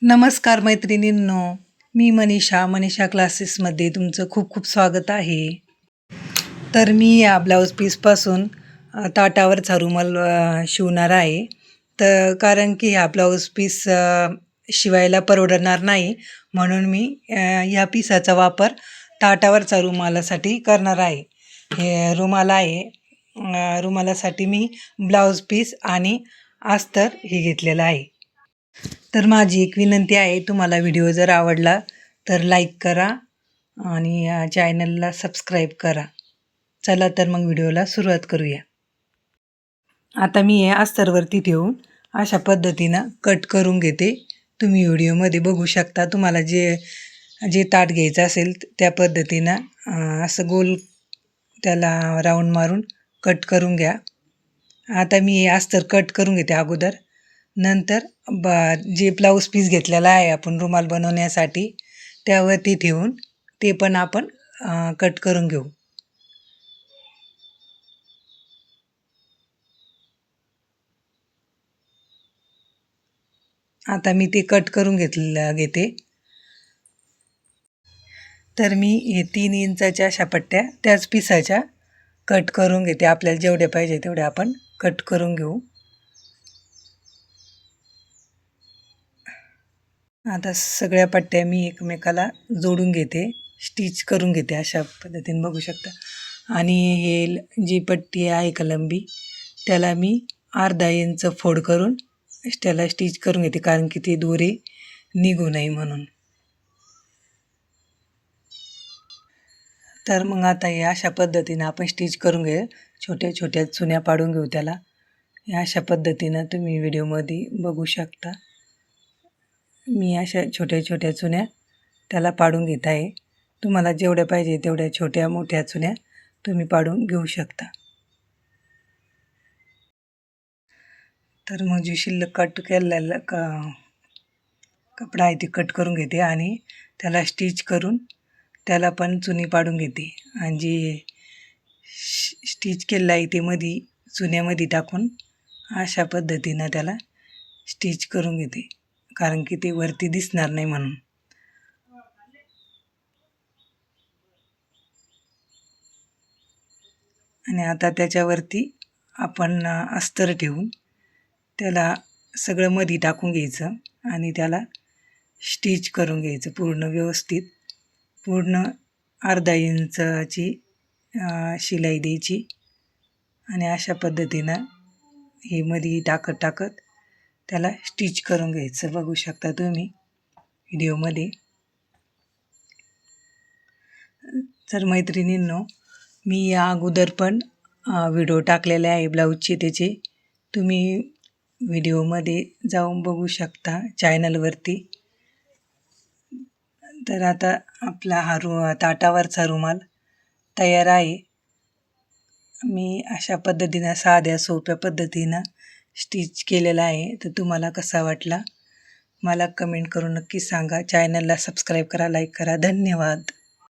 नमस्कार मैत्रिणींनो, मी मनीषा क्लासेसमध्ये तुमचं खूप खूप स्वागत आहे. तर मी या ब्लाऊज पीसपासून ताटावरचा रुमाल शिवणार आहे. तर कारण की ह्या ब्लाऊज पीस शिवायला परवडणार नाही, म्हणून मी ह्या पीसाचा वापर ताटावरचा रुमालासाठी करणार आहे. हे रुमाल आहे. रुमालासाठी मी ब्लाऊज पीस आणि अस्तर हे घेतलेलं आहे. तर माझी एक विनंती आहे, तुम्हाला व्हिडिओ जर आवडला तर लाईक करा आणि चॅनलला सबस्क्राईब करा. चला तर मग व्हिडिओला सुरुवात करूया. आता मी हे अस्तरवरती ठेवून अशा पद्धतीनं कट करून घेते. तुम्ही व्हिडिओमध्ये बघू शकता. तुम्हाला जे जे ताट घ्यायचं असेल त्या पद्धतीनं असं गोल त्याला राऊंड मारून कट करून घ्या. आता मी हे अस्तर कट करून घेते अगोदर. नंतर जे ब्लाऊज पीस घेतलेला आहे आपण रुमाल बनवण्यासाठी त्यावरती ठेवून ते पण आपण कट करून घेऊ. आता मी ते कट करून घेते. तर मी हे 3 इंचाच्या अशा पट्ट्या त्याच पिसाच्या कट करून घेते. आपल्याला जेवढे पाहिजे तेवढे आपण कट करून घेऊ. आता सगळ्या पट्ट्या मी एकमेकाला जोडून घेते, स्टिच करून घेते अशा पद्धतीने बघू शकता. आणि हे जी पट्टी आहे कलंबी त्याला मी अर्धा इंच फोड करून त्याला स्टिच करून घेते, कारण की ते दोरे निघू नये म्हणून. तर मग आता हे अशा पद्धतीनं आपण स्टिच करून घेऊ. छोट्या छोट्या चुन्या पाडून घेऊ त्याला. या अशा पद्धतीनं तुम्ही व्हिडिओमध्ये बघू शकता. मी अशा छोट्या छोट्या चुन्या त्याला पाडून घेत आहे. तुम्हाला जेवढ्या पाहिजे तेवढ्या छोट्या मोठ्या चुन्या तुम्ही पाडून घेऊ शकता. तर मग जी शिल्लक कट केलेला कपडा आहे ते कट करून घेते आणि त्याला स्टिच करून त्याला पण चुनी पाडून घेते. आणि जी स्टिच केलेलं आहे ते मध्ये चुन्यामध्ये टाकून अशा पद्धतीनं त्याला स्टिच करून घेते, कारण की ते वरती दिसणार नाही म्हणून. आणि आता त्याच्यावरती आपण अस्तर ठेवून त्याला सगळं मध्ये टाकून घ्यायचं आणि त्याला स्टिच करून घ्यायचं पूर्ण व्यवस्थित. पूर्ण अर्धा इंचाची शिलाई द्यायची आणि अशा पद्धतीनं हे मध्ये टाकत त्याला स्टिच करून घ्यायचं. बघू शकता तुम्ही व्हिडिओमध्ये. तर मैत्रिणींनो, मी या अगोदर पण व्हिडिओ टाकलेले आहे ब्लाऊजचे, त्याचे तुम्ही व्हिडिओमध्ये जाऊन बघू शकता चॅनलवरती. तर आता आपला हा ताटावरचा रुमाल तयार आहे. मी अशा पद्धतीनं साध्या सोप्या पद्धतीनं स्टिच केलेला आहे. तर तुम्हाला कसा वाटला मला कमेंट करून नक्की सांगा. चॅनलला सबस्क्राईब करा, लाईक करा. धन्यवाद.